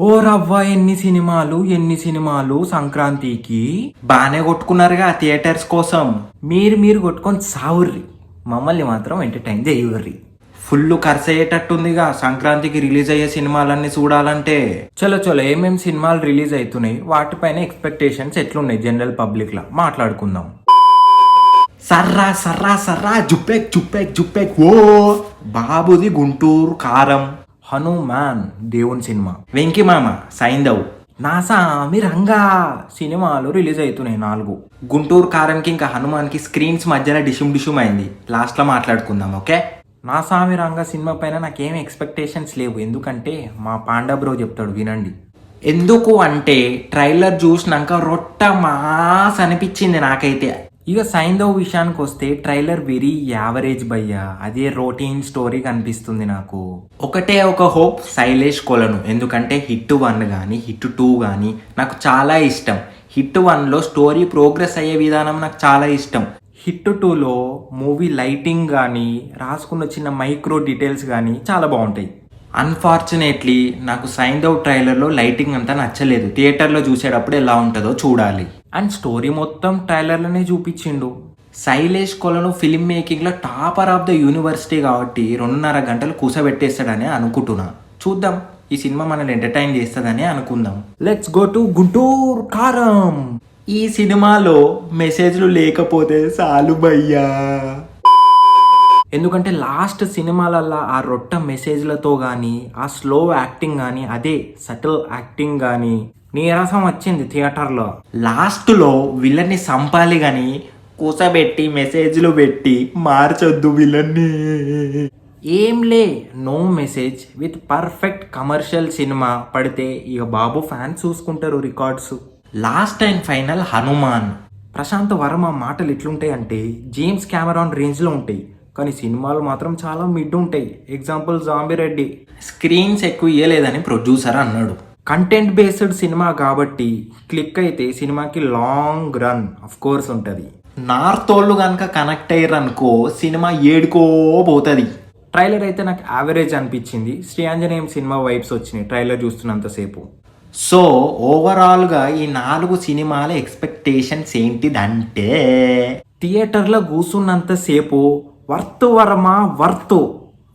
ఓ రవ్వ ఎన్ని సినిమాలు సంక్రాంతికి బానే కొట్టుకున్నారుగా థియేటర్స్ కోసం. మీరు కొట్టుకొని సావుర్రి, మమ్మల్ని మాత్రం ఎంటర్టైన్ చేయుర్రి. ఫుల్ ఖర్చు అయ్యేటట్టుందిగా సంక్రాంతికి రిలీజ్ అయ్యే సినిమాలన్నీ చూడాలంటే. చలో చలో ఏమేం సినిమాలు రిలీజ్ అవుతున్నాయి, వాటిపైన ఎక్స్పెక్టేషన్స్ ఎట్లున్నాయి జనరల్ పబ్లిక్ లా మాట్లాడుకుందాం. సర్రా సర్రా సర్రా జుప్పెక్ జుప్పెక్ జుప్పెక్ ఓ బాబుది గుంటూరు కారం. హనుమాన్ దేవుని సినిమా. వెంకీ మామ సైందవ్. నాసామి రంగా సినిమాలు రిలీజ్ అవుతున్నాయి 4. గుంటూరు కారంకి ఇంకా హనుమాన్కి స్క్రీన్స్ మధ్యలో డిషుమ్ అయింది. లాస్ట్లో మాట్లాడుకుందాం, ఓకే. నాసామి రంగా సినిమా పైన నాకేం ఎక్స్పెక్టేషన్స్ లేవు, ఎందుకంటే మా పాండా బ్రో చెప్తాడు వినండి. ఎందుకు అంటే ట్రైలర్ చూసినాక రొట్ట మాస్ అనిపించింది నాకైతే. ఇక సైందవ్ విషయానికి వస్తే ట్రైలర్ వెరీ యావరేజ్ భయ్యా, అదే రొటీన్ స్టోరీ కనిపిస్తుంది నాకు. ఒకటే ఒక హోప్ శైలేష్ కొలను, ఎందుకంటే హిట్ 1 కానీ హిట్ 2 కానీ నాకు చాలా ఇష్టం. హిట్ 1లో స్టోరీ ప్రోగ్రెస్ అయ్యే విధానం నాకు చాలా ఇష్టం. హిట్ 2లో మూవీ లైటింగ్ కానీ రాసుకున్న చిన్న మైక్రో డీటెయిల్స్ కానీ చాలా బాగుంటాయి. అన్ఫార్చునేట్లీ నాకు సైందవ్ ట్రైలర్లో లైటింగ్ అంతా నచ్చలేదు. థియేటర్లో చూసేటప్పుడు ఎలా ఉంటుందో చూడాలి. అండ్ స్టోరీ మొత్తం ట్రైలర్లోనే చూపించిండు. శైలేష్ కొలను ఫిల్మ్ మేకింగ్లో టాపర్ ఆఫ్ ద యూనివర్సిటీ కాబట్టి 2.5 గంటలు కూసబెట్టేస్తాడని అనుకుంటున్నా. చూద్దాం, ఈ సినిమా మనల్ని ఎంటర్టైన్ చేస్తుందని అనుకుందాం. లెట్స్ గో టు గుంటూరు కారం. ఈ సినిమాలో మెసేజ్లు లేకపోతే చాలు భయ్యా, ఎందుకంటే లాస్ట్ సినిమాలల్లో ఆ రొట్ట మెసేజ్లతో కానీ ఆ స్లో యాక్టింగ్ కానీ అదే సటిల్ యాక్టింగ్ కానీ నీరసం వచ్చింది థియేటర్లో. లాస్ట్లో విలన్ని సంపాలి కానీ కూసబెట్టి మెసేజ్లు పెట్టి మార్చొద్దు విలన్ని. ఏంలే, no message with perfect commercial cinema పడితే ఇక బాబు ఫ్యాన్స్ చూసుకుంటారు records. Last and final Hanuman. Prashanth Varma మాటలు ఎట్లుంటాయి అంటే జేమ్స్ కెమెరాన్ రేంజ్లో ఉంటాయి, కానీ సినిమాలు మాత్రం చాలా మిడ్ ఉంటాయి. ఎగ్జాంపుల్ జాంబిరెడ్డి. స్క్రీన్స్ ఎక్కువ ఇయ్యలేదని ప్రొడ్యూసర్ అన్నాడు. కంటెంట్ బేస్డ్ సినిమా కాబట్టి క్లిక్ అయితే సినిమాకి లాంగ్ రన్ ఆఫ్ కోర్స్ ఉంటుంది. నార్త్ వాళ్ళు కనుక కనెక్ట్ అయ్యారు అనుకో సినిమా ఏడుకో పోతుంది. ట్రైలర్ అయితే నాకు యావరేజ్ అనిపించింది. శ్రీ ఆంజనేయం సినిమా వైబ్స్ వచ్చినాయి ట్రైలర్ చూస్తున్నంతసేపు. సో ఓవరాల్గా ఈ 4 సినిమాల ఎక్స్పెక్టేషన్స్ ఏంటిదంటే థియేటర్లో కూర్చున్నంతసేపు వర్త్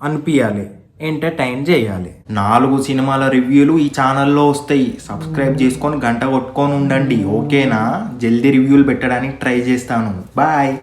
అనిపించాలి, ఎంటర్టైన్ చేయాలి. 4 సినిమాల రివ్యూలు ఈ ఛానల్లో వస్తాయి. సబ్స్క్రైబ్ చేసుకొని గంట కొట్టుకొని ఉండండి, ఓకేనా. జల్దీ రివ్యూలు పెట్టడానికి ట్రై చేస్తాను. బాయ్.